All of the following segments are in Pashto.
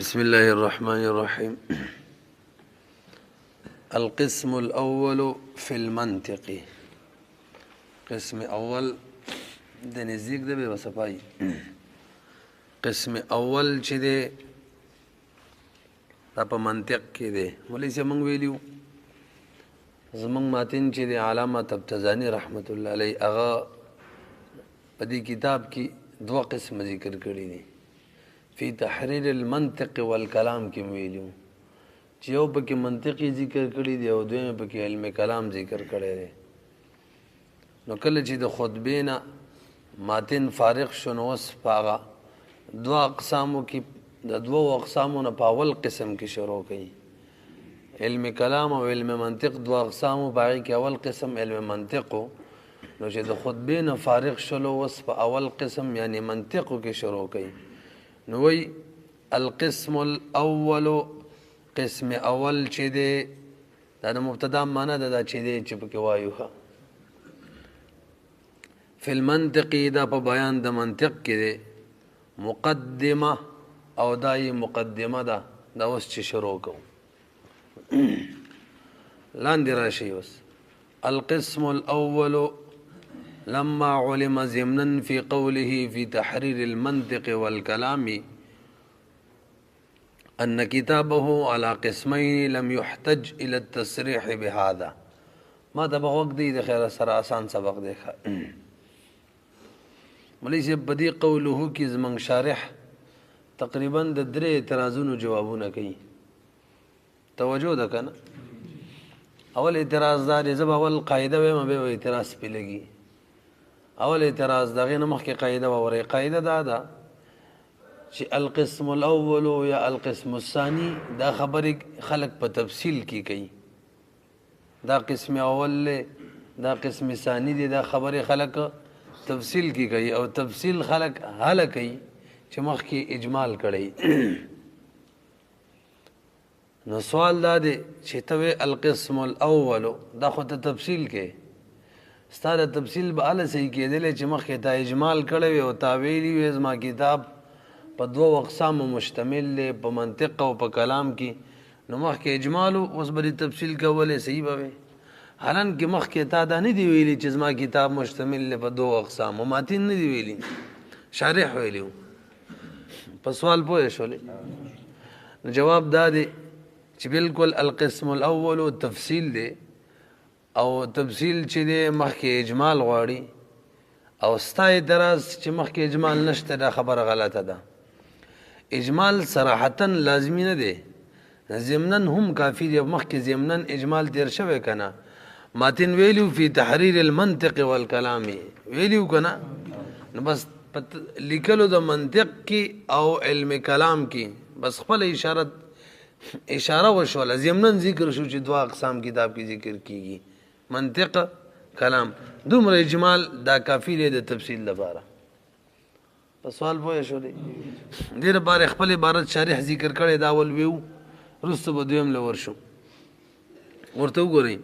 بسم الله الرحمن الرحيم. القسم الأول في المنطق. قسم أول د نزدیک د به وسپای. قسم اول چې دی دا په منطق کې دی. ولې چې موږ ویلیو زمونږ ماتن چې دی علامه تبتزانی رحمت الله علیه هغه په دې کتاب کې دوه قسم ذکر کړي دي. فی تحریر المنطق والکلام کې ویلیو چې یو پکې منطقي ذکر کړي دی او دویم پکې علم کلام ذکر کړي دی. نو کله چې د خطبې نه ماتن فارغ شو نو اوس په دوه اقسامو کې د دوه اقسامو نه په اول قسم کې شروع کړي. علم کلام او علم منطق دوه اقسامو باقي کې اول قسم علم منطق نو چې د خطبې نه فارغ شلو اوس په اول قسم یعنی منطق کې شروع کړي. نو وی القسم الاول قسم اول چې دی دا د مبتدا معنا ده چې دی چې پکې وایو فی المنطق دا په بیان د منطق کې دی مقدمه او دای مقدمه ده دا اوس چې شروع کوو لاندې راشي. اوس القسم الاول لما علم ضمنا في قوله في تحرير المنطق والكلام أن كتابه على قسمين لم يحتج إلى التصريح بهذا. ما تبغى وقت دي خير سر آسان سبق دیکھا مولوی صاحب بدی قوله کی زمن شارح تقریبا د درې اعتراضونو جوابونه کوي. توجه ده کنه. اول اعتراض دار زب اول قاعده ویم به اعتراض پی لګي. اول اعتراض دغه نه مخکې قاعده وره قاعده دا چې القسم الاول یا القسم الثاني دا خبره خلق په تفصیل کې کوي. دا قسم اول دا قسم ثاني دی دا خبره خلق تفصیل کی گئی او تفصیل خلق حل کی چې مخکې اجمال کړي. نو سوال دا دی چې ته القسم الاول دا خو ته تفصیل کې ستاره تفصیل به ال صحیح کېدل چې مخکې ته اجمال کړي او تاویلی وې زما کتاب په دوه اقسام مشتمل دی په منطق او په کلام کې. نو مخکې اجمال اوس به تفصیل کولې صحیح به حالان کې مخکې تا دا نه دی ویلي چې زما کتاب مشتمل په دوه اقسام ماتن نه دی ویلي شارح ویلیو. په سوال پوه شولې نو جواب دا دی چې بالکل القسم الاول تفصیل دی او تفصیل چې دی مخکې اجمال غواړي او ستا اعتراض چې مخکې اجمال نشته دا خبره غلطه ده. اجمال صراحتا لازمی نه دی ضمنن هم کافی دی. مخکې ضمنن اجمال تیر شوی کنه ماتن ویلیو فی تحریر المنطق والکلام ویلیو کنا. نو بس لیکلو د منطق کی او علم کلام کی بس خپل اشاره وشول ضمنن ذکر شو چې دوه اقسام کتاب کی ذکر کیږي منطق کلام. دومره اجمال دا کافی دی د تفصیل لپاره. په سوال پوه شو دی ډیر بار خپل عبارت شارح ذکر کړي دا ول ویو رسو به دویم لور شو ورته وګورئ.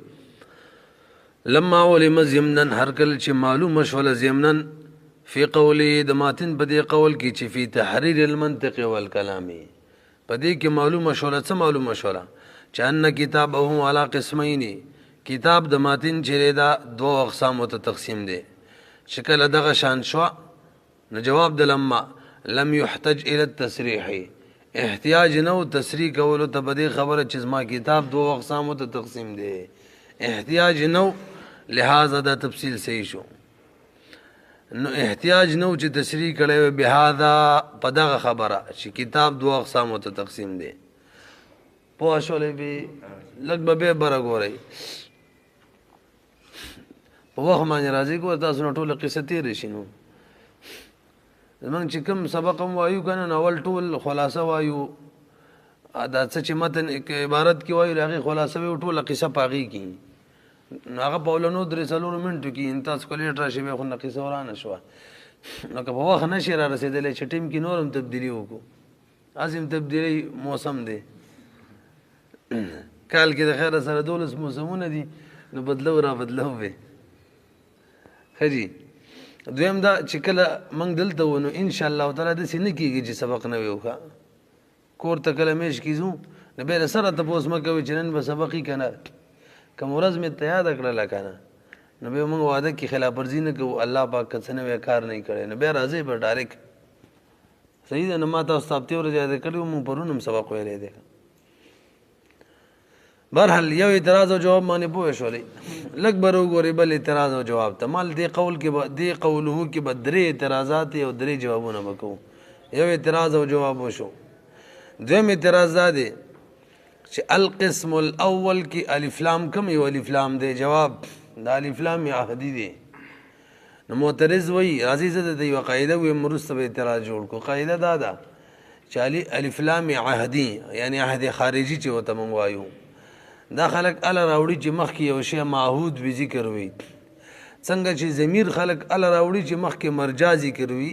لما علم ضمنا هر کله چې معلوم شول ضمنا فی قوله د ماتن په دې قول کې چې فی تحریر المنطق والکلام په دې کې معلومه شول څه معلومه شول چې ان کتابه علی قسمین کتاب د ماتن چې دا دوه اقسام ته تقسیم دی. شکل دغه شان شو نو جواب د لما لم يحتج الى التصریح احتیاج نو تصریح کولو ته په دې خبره چې ما کتاب دوه اقسام ته تقسیم دی احتیاج نو لہذا دا تفصیل صحیح شو. نو احتیاج نو چې تصریح کړي بهذا په دغه خبره چې کتاب دوه اقسام ته تقسیم دی. پوه شولې به لږ به بره ګورئ په وخت باندې راځي کو تاسو نو ټول قصه تیر شي. نو زمونږ چې کوم سبق هم وایو کنه نو اول ټول خلاصه وایو دا څه چې متن عبارت کې وایو هغه خلاصه وي ټول قصه پاغي کی هغه په ولونو درې څلور منټو کې انتاس کولیټ راشي به خو قصه ورانه شو. نو که په وخت نشي را رسیدلې چې ټیم کې نورم تبدیلی وکړو عظیم تبدیلی موسم دی کال کې د خیر سره 12 موسمونه دي نو بدلو را بدلو به خجی. دویم دا چې کله موږ دلته ونو ان شاء الله تعالی د سینې کېږي چې سبق نه ویوخه کور ته کله میش کیزو نو بیا سره تپوس مه کوي چې نن به سبق یې که نه کوم ورځ مې ته یاده کړله که نه نو بیا موږ واده کې خلاف ورزي نه کوو الله پاک که څه نوی کار نه کړی نو بیا راځئ به ډایرکټ صحیح ده. نو ما تاسو ته هفتې ورځې یاده کړي وو موږ پرون هم سبق ویلی دی. بهرحال یو اعتراض او جواب باندې پوه شولئ لږ به وګورئ بل اعتراض او جواب ته مال دې قول کې به دې قولهو کې به 3 اعتراضات او 3 جوابونه به کوو. یو اعتراض او جواب وشو. دویم اعتراض دا دی چې القسم الاول کې الف لام کوم یو الف لام دی جواب دا الف لام عهدي دی. نو معترض وایي راځي زه د یوه قاعده ویم وروسته به اعتراض جوړ کړو. قاعده دا ده چې الف لام عهدي یعنی عهد خارجي چې ورته موږ وایو دا خلک اله راوړي چې مخکې یو شی معهود وي ذکر وي څنګه چې ضمیر خلک اله راوړي چې مخکې مرجع ذکر وي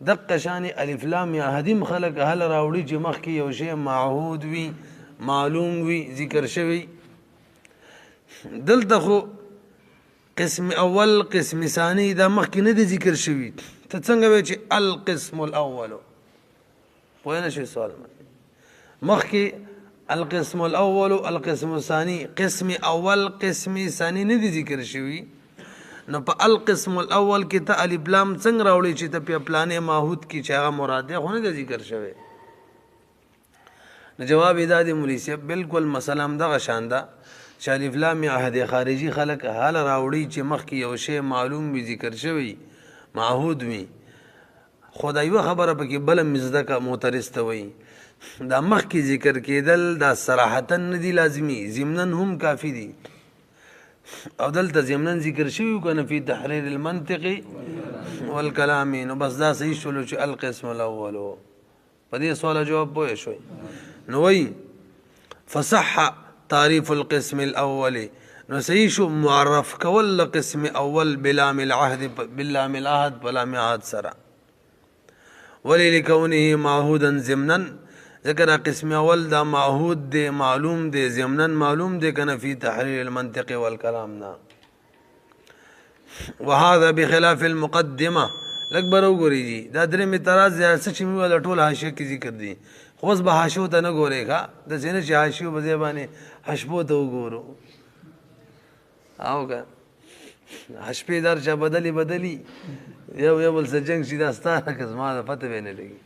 دقه شان الف لام عهدي خلک اله راوړي چې مخکې یو شی معهود وي معلوم وي ذکر شوی. دلته خو قسم اول قسم ثانی دا مخکې نه دی ذکر شوي ته څنګه وایې چې القسم الاول پوه نه شوي سوال مخکې القسم الاول القسم الثاني قسم اول قسم ثاني نه دي ذکر شوي نو په القسم الاول کې ته الف لام څنګه راوړي چې ته په پلانې ماحود کې چې هغه مراد دی خو نه دی ذکر شوی. نو جواب ادا دی مولوي صاحب بالکل مسله هم دغه شان ده چې الف لام عهد خارجي خلک حال راوړي چې مخکې یو شی معلوم وي ذکر شوی معهود وي خدای یو خبره پکې بل مزده کا معترض ته وایي دا مخکې ذکر کېدل دا صراحتا نه دي لازمي ضمنن هم کافي دي او دلته ضمنن ذکر شوي کنه فی تحریر المنطق والکلام نو بس دا صحیح شولو چې القسم الاول په دې سوال جواب پوه شوي. نو وایي فصح تعریف القسم الاول نو صحیح شو معرف کول قسم اول بلام العهد بلام العهد بلام عهد سره ولی لکونه معهودا ضمنا ذکر قسم اول دا معهود دی معلوم دی ضمنا معلوم دی کنه فی تحریر المنطق والکلام نا وهذا بخلاف المقدمه لکبر وګورئ جی دا درې اعتراض څه چې موږ ټول حاشیه کې ذکر دي خو اوس به حاشیو ته نه ګورئ ښه د ځینې چې حاشیو په ځای باندې حشبو ته وګورو او که حشبې در چا بدلی یو بل څه جنګ شي دا ستا که زما د پته به نه لګي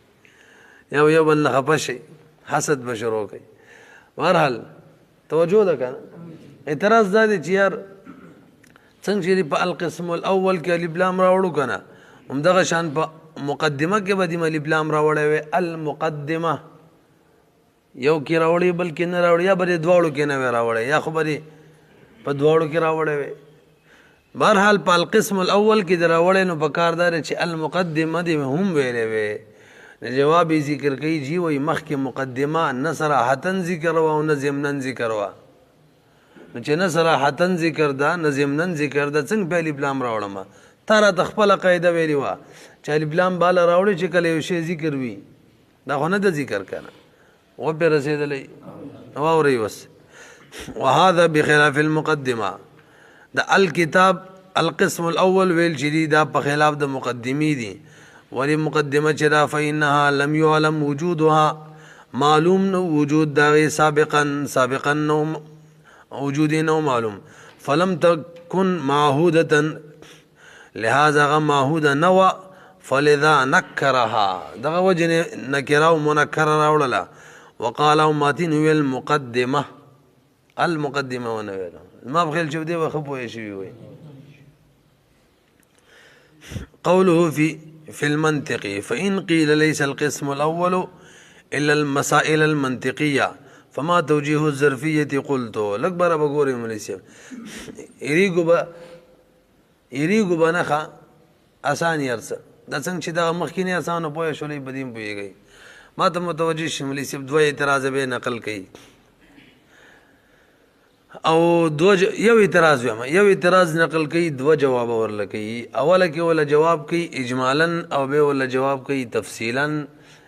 یو بل نه خفه شي حسد به شروع کوي. بهرحال توجه ده که اعتراض دا دی چې یار څنګه چې په القسم الاول کې الف لام راوړو که نه همدغه شان په مقدمه کې به دې الف لام راوړی وی المقدمه یو کې راوړي بل کې نه راوړي یا به دې دواړو کې نه وی راوړی یا خو به دې په دواړو کې راوړی وی. بهرحال په القسم الاول کې د راوړی نو په کار دا چې المقدمه دې هم ویلی وی جواب ذکر کوي جی وی مخکې مقدمه نه صراحتا ذکر وا او نه ضمنا ذکر وا نو چې نه صراحتا ذکر ده نه ضمنا ذکر ده څنګه په الف لام راوړم تا راته خپله قاعده ویلې وه چې الف لام باله راوړي چې کله یو شی ذکر وي دا خو نه ده ذکر که نه وپې رسېدلی واورئ بس. وهذا بخلاف المقدمه د الکتاب القسم الاول ویل چې دي دا په خلاف د مقدمې دي ولی مقدمه چې دا فإنها لم يعلم وجودها معلوم نو وجود داغې سابقا نو وجود نو معلوم فلم تكن معهودة لهذا غ معهوده نو فلذا نكرها دغه وجه نکره او منکره راوړله وقال ماتین ویل مقدمه المقدمه ونه ویل ما بخیل چې دې وخه پوه شي وي. قوله في المنطق فإن قيل ليس القسم الأول إلا المسائل المنطقية فما توجيه الظرفية قلت لكبر بقوري مليسيب یریګو به نښه اسان یرڅه دا څنګه چې دغه مخکینی اسانو پوه شولې بدیم پوهېږئ ما ته متوجه شي مولوي صاحب دوه اعتراض به نقل کوي او یو اعتراض وایم یو اعتراض نقل کوي دوه جواب ورله کوي اوله کې ولا جواب کوي اجمالا او به ولا جواب کوي تفصیلا.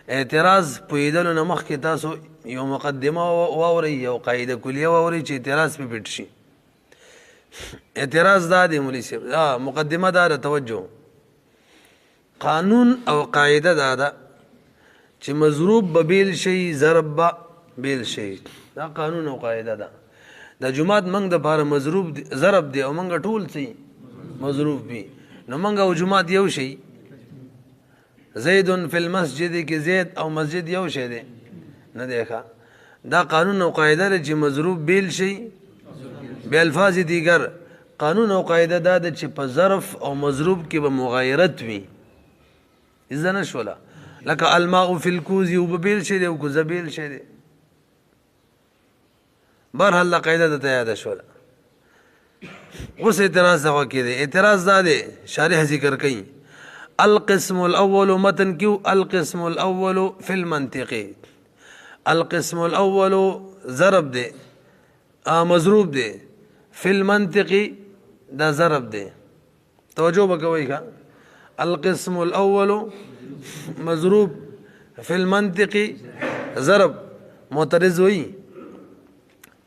اعتراض پوهېدلو نه مخکې تاسو یو مقدمه واورئ یو قاعده کلیه واورئ چې اعتراض پې پټ شي. اعتراض دا دی مولوي صاحب مقدمه دا ده توجه قانون او قاعده دا ده چې مضروب به بیل شي ضرب به بیل شي. دا قانون او قاعده ده. د جمعات منګ د پاره مضروب ضرب دی او منګ ټول سي مضروب وي، نو منګ او جمعات یو شي. زید فی المسجد کې زید او مسجد یو شی دی نه دی ښه. دا قانون او قاعده ده چې مضروب بیل شي به الفاظ دیگر. قانون او قاعده دا ده چې په ظرف او مضروب کې به مغایرت وي. اذا نشولا لکه الماء فی الکوز او بیل شي دی او کوزه بیل شي دی. بهرحال دا قاعده ته یاد شولا. اوس اعتراض هغه کې دی. اعتراض دا دی شارح ذکر کوي القسم الاول متن کیو القسم الاول فی المنطق. القسم الاول ضرب دی مضروب دی، فی المنطق دا ضرب دی. توجه وکوي ښه. القسم الاول مضروب فی المنطق ضرب. معترض وی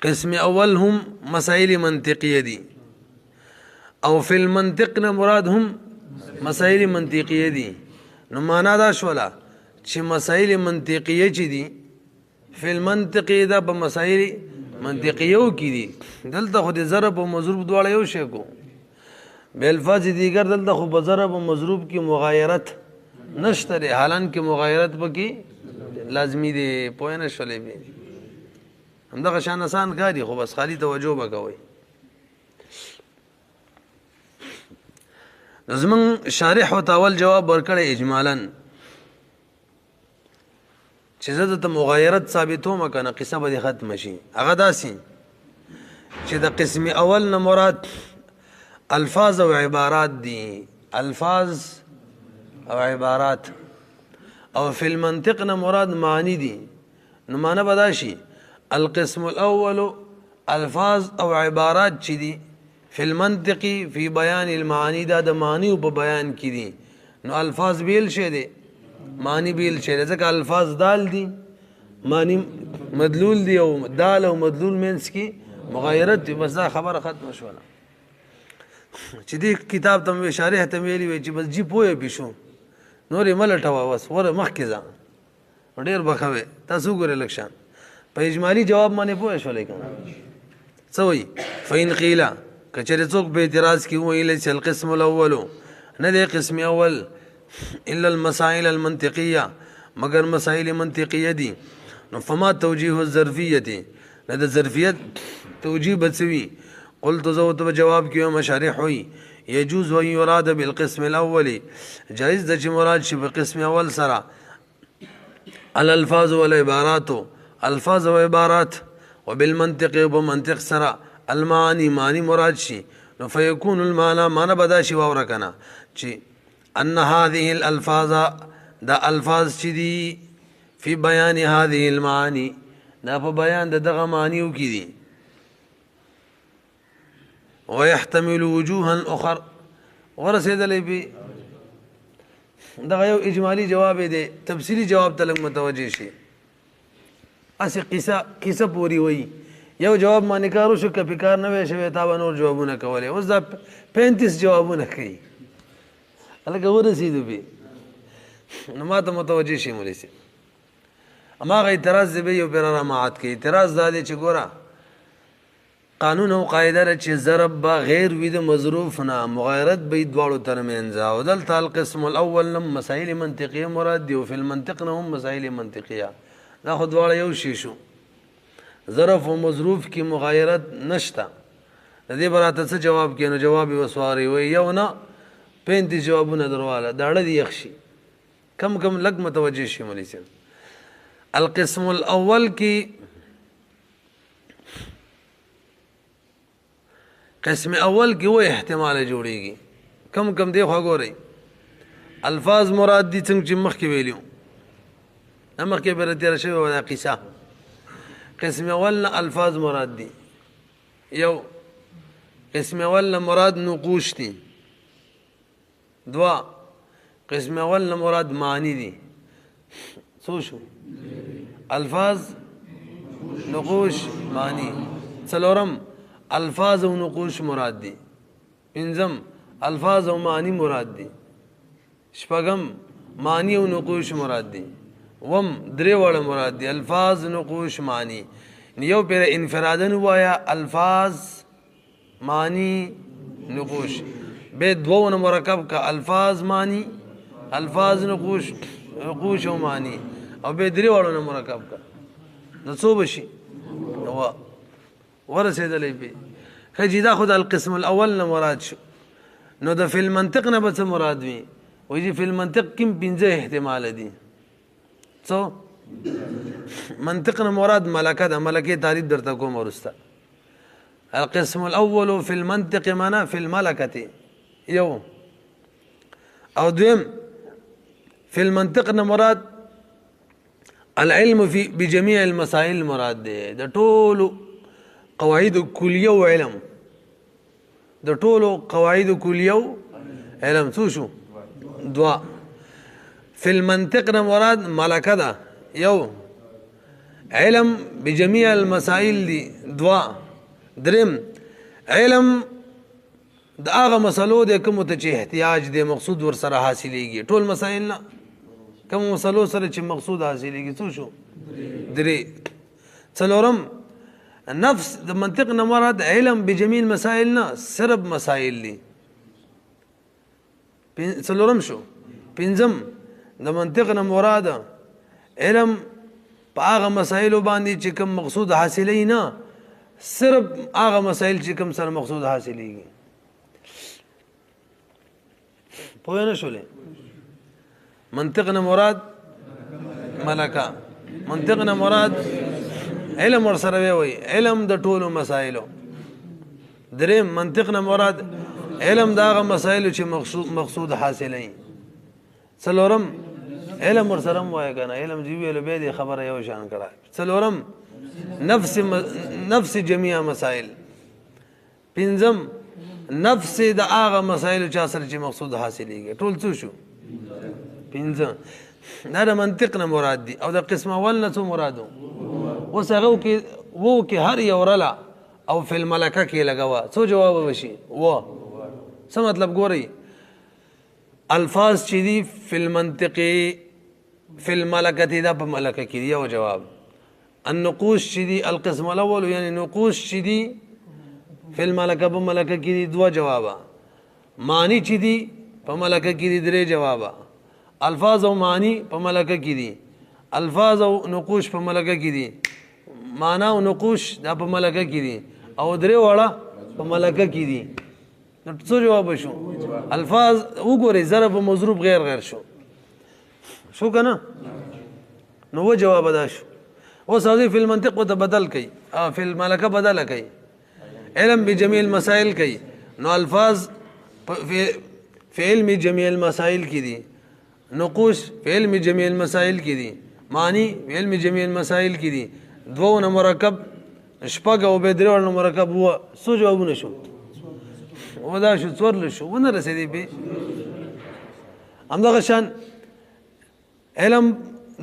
قسم اول هم مسائل منطقیه دي او فی المنطق نه مراد هم مسائل منطقیه دي. نو معنا دا شولا چې مسائل منطقیه چې دي فی المنطق دا په مسائل منطقیو کې دي. دلته خو د ضرب او مضروب دواړه یو شی کو. به الفاظ دیگر دلته خو په ضرب او مضروب کې مغایرت نشته دی، حالانکه مغایرت پکې لازمی دی. پوه نه شولې به همدغه شان آسان کاری، خو بس خالی توجه وکوي. زمون شارح او تاول جواب ورکړی اجمالاً چې زه د مغایرت ثابتوم کنه قصه به ختم شي. هغه داسي چې د قسم اول نه مراد الفاظ او عبارات دي، الفاظ او عبارات، او فی المنطق نه مراد معانی دي. نو معنا بداشي القسم الاول الفاظ او عبارات چې دي فی المنطق فی بیان المعانی، دا د معنی او په بیان کې دي. نو الفاظ بیل شه دي معنی بیل شه، ځکه الفاظ دال دي معنی مدلول دي او دال او مدلول مینس کې مغایرت دي. بس دا خبره ختم شوه. چې دې کتاب ته شارح ته ویلی وي چې بس جی پوهه بشو نورې ملټوه بس ور مخکې ځه ډېر بخوي. تاسو ګورئ لکشان په اجمالی جواب باندې پوه شولې کنه څه وایي. فین قیل کچره څوک به اعتراض کوي ویل چې القسم الاول نه دی قسم اول الا المسائل المنطقيه مگر مسائل منطقيه دي. نو فما توجيه الظرفيه نه د ظرفیت توجيه بسوي. قلت زوت جواب کیو مشارح ہوئی يجوز ان يراد بالقسم الاول جائز د چې مراد شي په قسم اول سره الالفاظ والعبارات الفاظ و عبارات وبالمنطق وبمنطق سره المعاني معنی مراد شي. نو فيكون المعنى معنى بدا شي واورکنا چې ان هذه الالفاظ دا الفاظ چې دي في بيان هذه المعاني دا په بیان دغه معنیو کې دي. ويحتمل وجوها اخر ورسېدلې به دغه یو اجمالی جواب دی. تفصیلی جواب ته لږ متوجه شي. اسی قصه پوری وای یو جواب باندې کارو شو که کار نه وي شوی تا نور جوابونه کولې. اوس دا 35 جوابونه کوي هلکه ورسېدو به نو ما ته متوجه شي مولوي صاحب. هماغه اعتراض دی به یو پیر رامعات کوي. اعتراض دا دی چې ګوره قانون او قاعده چې ضرب با غیر وید مظروف نه مغایرت به دواړو ترمنځ او دلته القسم الاول نم مسائل منطقیه مراد دی او فی المنطق نه هم مسائل منطقیه. دا خو دواړه یو شی شو. ظرف او مظروف کی مغایرت نشته. د دې براته څه جواب کینو جواب وسواري وي یو نه 35 جوابونه درواله داړه دی یخشي کم کم لګ متوجه شي مولوي صاحب. القسم الاول کی قسم اول کی وہ احتمال جوړیږي کم کم دی خو ګورئ الفاظ مراد دي څنګه چې مخکې ویلیو مخکې به تیر شوی ولا قصه. قسم اول الفاظ مراد دي یو قسم اول مراد نقوش دي. دوا قسم اول مراد معنی دي. څو شو الفاظ نقوش معنی. څلورم الفاظ و نقوش مراد دي. پنځم الفاظ و معنی مراد دي. شپږم معنی و نقوش مراد دي. وم درې واړه مراد دي الفاظ نقوش معنی یو پیر انفرادن وایا الفاظ معنی نقوش به دوونه مرکب کا الفاظ معنی الفاظ نقوش نقوش و معنی او به درې واړو نه مرکب کا نو څو بشي نو ورسېدلې به خجیدا خود القسم الاول نه مراد شو نو د فی المنطق نه به مراد وي وایي فی المنطق کوم پنځه احتمال دي څو منطق نه مراد ملکه ده ملکه تعریف درته کوم ورسته القسم الاول في المنطق معنا في الملكه یو او دویم في المنطق نه مراد العلم في بجميع المسائل مراد ده د ټولو قواعد کلیه او علم د ټولو قواعد کلیه او علم څه شو دوا في المنطق نه مراد ملکه ده یو علم بجميع المسائل دي دوا درم علم د هغه مسلو د کوم ته چې احتیاج دی مقصود ور سره حاصلېږي ټول مسائل نه کوم مسلو سره چې مقصود حاصلېږي څه شو درې څلورم نفس د منطق نه مراد علم بجميع المسائل نه صرف مسائل دي څلورم شو پنځم د منطق نه مراد علم په هغه مسایلو باندې چې کوم مقصود حاصلې نه صرف هغه مسائل چې کوم سره مقصود حاصلېږي پوه نه شولې منطق نه مراد ملکه منطق نه مراد علم ور سره وي علم د ټولو مسایلو درې منطق نه مراد علم د هغه مسایلو چې مقصود حاصلې څلورم علم ور سره وای کنه علم دی ویل به دي خبره یو شان کړه څلورم نفس جميع مسائل پنځم نفس د هغه مسائل چې سره چې مقصود حاصلېږي ټول څه شو پنځه دا د منطق نه مراد دي او د قسم اول نه څه مرادو اوس هغه کې وو کې هر یو رلا او فی الملکه کې لګوا څه جواب وشي و څه مطلب ګوري الفاظ چې دي فی المنطق فی الملکه دا په ملکه کې دی او جواب النقوش چې دي القسم الاول یعنی نقوش چې دي فی الملکه په ملکه کې دي دوا جوابا معنی چې دي په ملکه کې دي درې جوابا الفاظ او معنی په ملکه کې دي الفاظ او نقوش په ملکه کې دي معنا او نقوش دا په ملکه کې دي او درې واړه په ملکه کې دي نو څه جواب شو الفاظ وګورئ ضرب او مضروب غیر شو کنه نو و جواب ادا شو اوس هغه فی المنطق و بدل کړي فی الملکه بدل کړي علم بجميع المسائل کړي نو الفاظ فی علم جميع المسائل کې دي نقوش فی علم جميع المسائل کې دي معنی فی علم جميع المسائل کې دي دوه مرکب شپږ او به درې مرکب و څه جوابونه شو ودا شو څورل شو ونه رسېدی به همدغه شان علم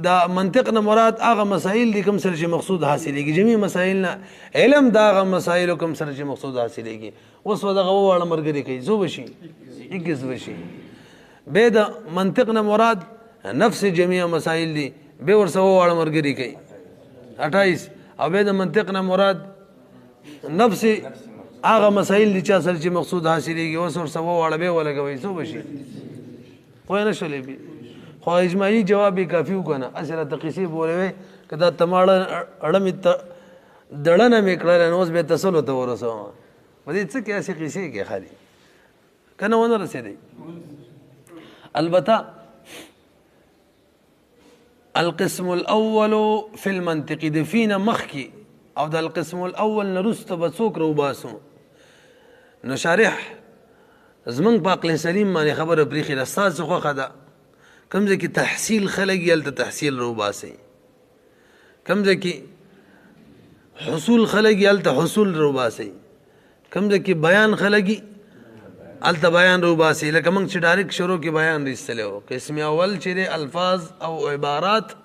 دا منطق نه مراد هغه مسائل دي کوم سره چې مقصود حاصلېږي جميع مسائل نه علم دا هغه مسائل کوم سره چې مقصود حاصلېږي اوس ودغه وړه مرګري کوي زو بشي یګز بشي به دا منطق نه مراد نفس جميع مسائل دي به ورسو وړه مرګري کوي 28 او به دا منطق نه مراد نفس هغه مسائل دي چې سره چې مقصود حاصلېږي اوس ورسو وړه به ولګوي زو بشي خو نه شولې به خو اجماعي جواب کافی وکنه اصله تقیسی بولوي کدا تماړه اړم دړنه میکړل نو اوس به تسلو ته ورسو په دې څه کې اسی قصې کې خالي کنه ونه رسېدی البته القسم الاول في المنطق دفينا مخكي او ده القسم الاول نرست بسوک رو باسو نو شارح زمن باقل سلیم معنی خبر بریخي استاد خو خدا کم ځکه تحصیل خلق یلته تحصیل رو باسي کم ځکه حصول خلق یلته حصول رو باسي کم ځکه بیان خلقي الته بیان رو باسي لکه موږ چې ډایرک شروع کې بیان رسلو قسم اول چې الفاظ او عبارات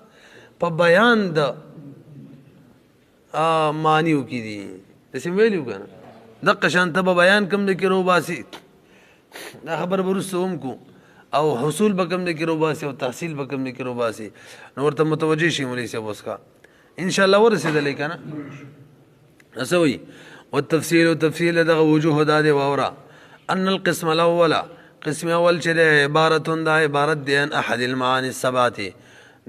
په بیان د معنیو کې دي تاسو ویلو کنه دغه شان ته بیان کم ځکه رو باسي دا خبر ورسوم کو او حصول بکم دې کې روباسي او تحصیل بکم دې کې روباسي نو ورته متوجي شي مولوی صاحب اسکا ان شاء الله ورسېدلې کنه اسوي والتفصيل تفصيل دغه وجوه داده واورا ان القسم الاول قسم اول چې عبارت دا عبارت دی ان احد المعاني السبعه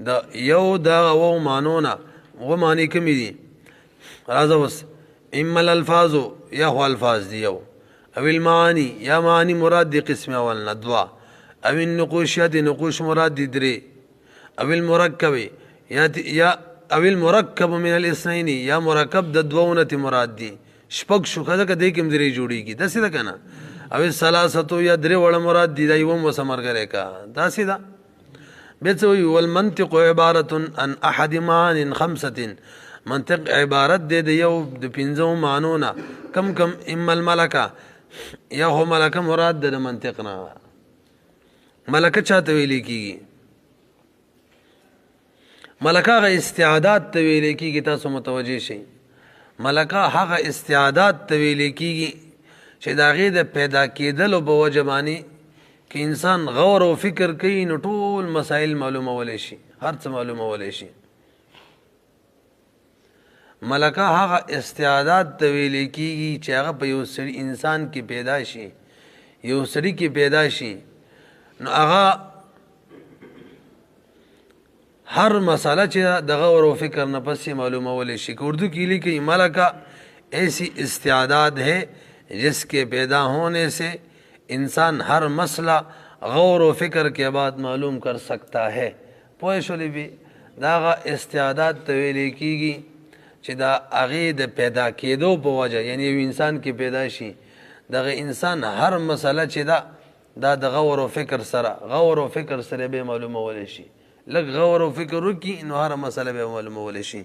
دا یو دا و مانونا و معنی کمی دي راځه وس اما الالفاظ یا هو الفاظ دی یو او المعاني یا معنی مراد دی قسم اول ندوا او النقوشات نقوش مراد دی درې او المركب یا او المركب من الاثنين یا مرکب د دوونه مراد دی شپږ شو کده کده کوم درې جوړیږي دا څه ده کنه او الثلاثه یا درې وړ مراد دی دا یو مسمرګره کا دا څه ده بيتوي والمنطق عبارة عن أحد معان خمسة منطق عبارت دے یو د پنځو معنونا کم اما الملکه یا هو ملکه مراد د منطقنا ملکه چاته ویل کیږي ملکه غ استعداد ته ویل کیږي تاسو متوجي شئ ملکه هغه استعداد ته ویل کیږي چې دا غي د پیدا کېدل په وجبانی کہ انسان غور و فکر کوي نو ټول مسائل معلومه ولې شي هر څه معلومه ولې شي ملکه هغه استعداد ته ویل کیږي چې هغه په یو سړي انسان کې پیدا شي یو سړي کې پیدا شي نو هغه हर मसाला च दगा और फिक्र नफस मालूम वाले शिक उर्दू की लिखी मलका ऐसी इस्तेदाद है जिसके पैदा होने से इंसान हर मसला गौर व फिक्र के बाद मालूम कर सकता है पोशली भी दागा इस्तेदाद तवेली कीगी चिदा अगीद पैदा केदो पवजा यानी इंसान की पैदाशी दगा इंसान हर मसला चिदा दा गौर व फिक्र सर बे मालूम वाले शी لګ غور او فکر وکي نو هر مسله به معلومه ول شي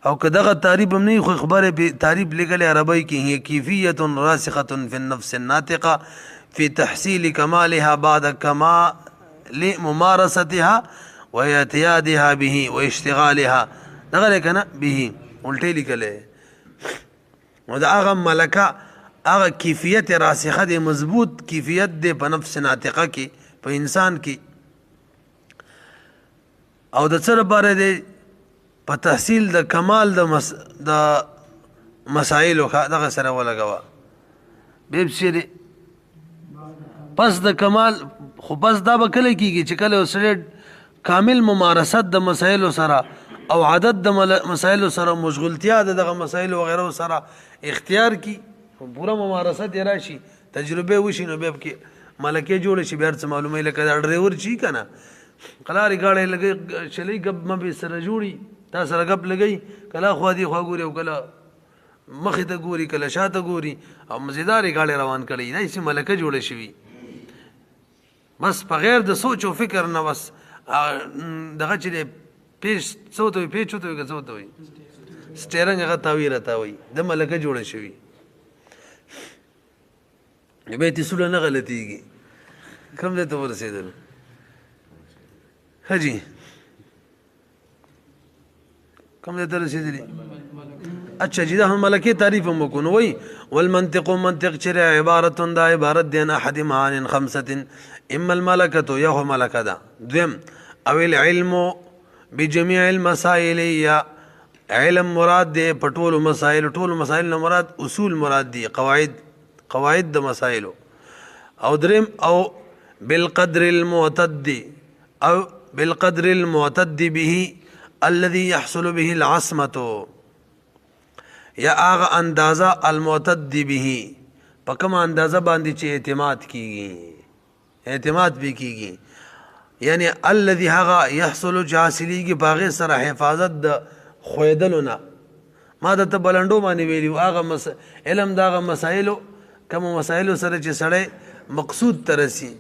او کداغه تعریف هم نه خو خبره به تعریف لګل عربی کې هي کیفیت راسخه فی النفس الناطقه في تحصيل كمالها بعد كمال ممارستها واعتيادها به واشتغالها دغه کنه به الټی لیکل او دا هغه ملکه هغه کیفیت راسخه د مضبوط کیفیت د په نفس ناطقه کې په انسان کې او د سره باره دی په تحصیل د کمال د مسائل دغه سره ولګوا به شری پس د کمال خو پس دا به کله کیږي چې کله سره کامل ممارست د مسائل سره او عدد د مسائل سره مشغولتیا دغه مسائل و غیره سره اختیار کی پورا ممارست راشي تجربه وشي نو به کې ملکه جوړ شي بیا څه معلومه لکه ډرایور چی کنه قلاری گاڑی لگی چلی گب مبی سر جوڑی تا سر گب لگی کلا خوا دی خوا گوری او کلا مخی تا گوری کلا شا تا گوری او مزیداری گاڑی روان کلی دا اسی ملکه جوڑ شوی بس بغیر د سوچ و فکر نه بس دغه چې پیش سوتوي پیچ چوتوي که سوتوي سټیرنګ هغه تاوی راتاوي د ملکه جوړ شوی به تیسوله نه غلطیږي کم دې ته ورسېدل حجي كم درس يدري اچھا جدا هم ملكي تعريف مكون وي والمنطق منطق شرع عبارة دا عبارة دين احد معان خمسة اما الملكة يهو ملكة دا دوم او العلم بجميع المسائل يا علم مراد دي پټول مسائل ټول مسائل مراد اصول مراد دي قواعد د مسائل او درم او بالقدر المعتد او بالقدر المعتد به الذي يحصل به العصمة یا آغا اندازہ المعتد به پکم اندازہ باندې چې اعتماد بھی کیږي یعنی الذي هغه يحصل جاسلیږي باغې سره حفاظت د خویدلونه ما د بلندو باندې ویلو هغه علم دغه مسائل کوم مسائل سره چې سړی مقصود ترسي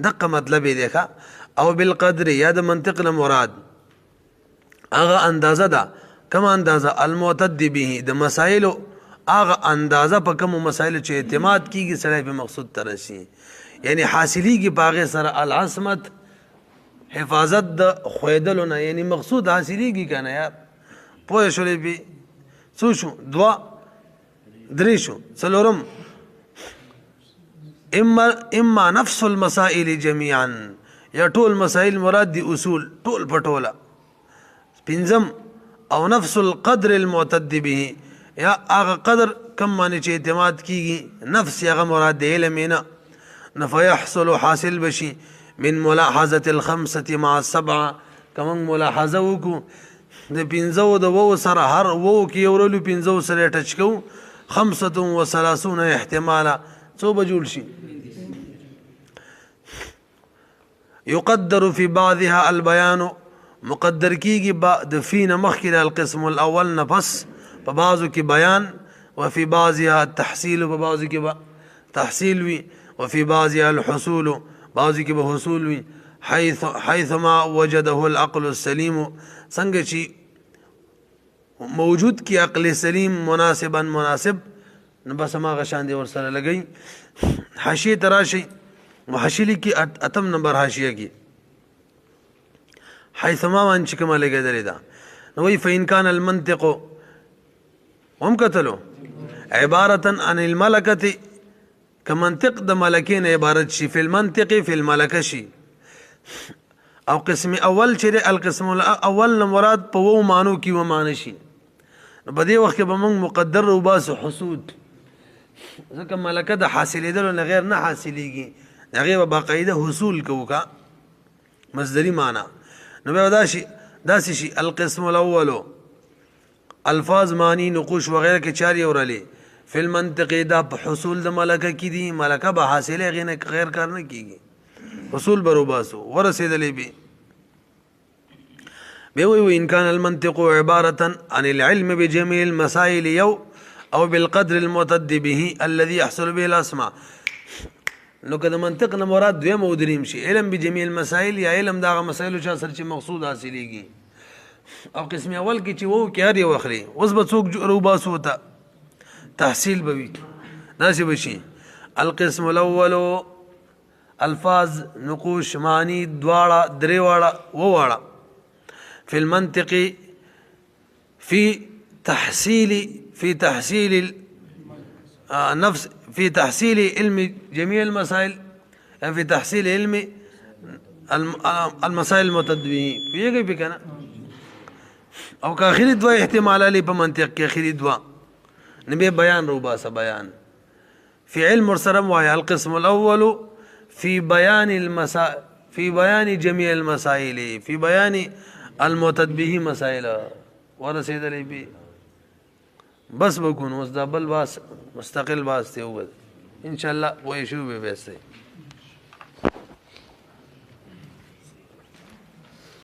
دغه مطلب دی ښا او بالقدر یا د منطق نه مراد هغه اندازه ده کوم اندازه المعتد به د مسائل هغه اندازه په کوم مسائل چې اعتماد کیږي سره په مقصود ترسي یعنی حاصلېږي باغ سره العصمت حفاظت د خویدلونه یعنی مقصود حاصلېږي کنه یار پوه شولې به څو شو دوا درې شو څلورم اما نفس المسائل جميعا یا ټول مسائل مراد دي اصول ټول پټولا. پنځم او نفس القدر المعتد به یا هغه قدر کم باندې چې اعتماد کیږي نفس هغه مراد دی علم نه. فيحصل حاصل بشي من ملاحظة الخمسة مع السبعة كمان ملاحظه وکړو د پنځو د وو سره هر وو کې یو رلو پنځو سره ټچ کوو 35 احتمالا څو به جوړ شي. يقدر في بعضها البيان مقدر کیږي د فينا مخکې القسم الاول نفس په بعضو کې بیان وفي بعضها التحصيل په بعضو کې تحصيل وي وفي بعضها الحصول بعضو کې به حصول وي حيثما وجده العقل السليم څنګه چې موجود کی عقل سلیم مناسبا مناسب نو بس ما غشان دی ور سره لګی. حاشیه تراشی محشلی کی اتم نمبر حاشیه کی حيثما وان چې کومه لګیدلې ده نو وی فإن كان المنطق هم کتلو عبارة عن الملكة كمنطق د ملکین عبارت شي فی المنطق فی الملکه شي او قسم اول چې القسم الاول مراد په وو مانو کې و معنی شي. په دې وخت کې به موږ مقدر او باس حسود ځکه ملکه د حاصلېدل نه غیر نه حاصلېږي هغه به باقاعده حصول کوو مصدری معنی. نو به داسې شي القسم الاول الفاظ معنی نقوش وغیرہ کې چاري اورلي فی المنطق دا په حصول د ملکه کې دي ملکه به حاصله غینه غیر کار نه کیږي حصول برو باسو ورسېدلې به وإن كان المنطق عبارة عن العلم بجميع المسائل أو بالقدر المعتد به الذي يحصل به الأسماء. نو کده منطق نه مراد دویم او دریم شي علم بجميع المسائل یا علم دغه مسائل چې سره چې مقصود حاصلېږي او قسم اول کې چې وو کې هر یو اخلي اوس به څوک رو باسو ته تحصیل بوي داسې بشي. القسم الاول الفاظ نقوش معنی دواړه درې واړه وواړه في المنطق في تحصيل النفس في تحصيل علم جميع المسائل يعني في تحصيل علم المسائل المتدوية بيجي بكنا او كاخير دوا احتمال علي بمنطق كاخير دوا نبي بيان روباس بيان في علم مرسرم وهي القسم الأول في بيان جميع المسائل في بيان المعتد به مسائل ورسید علی بی بس بکن مستقبل باس مستقل باس ته وګ ان شاء الله وای شو به بس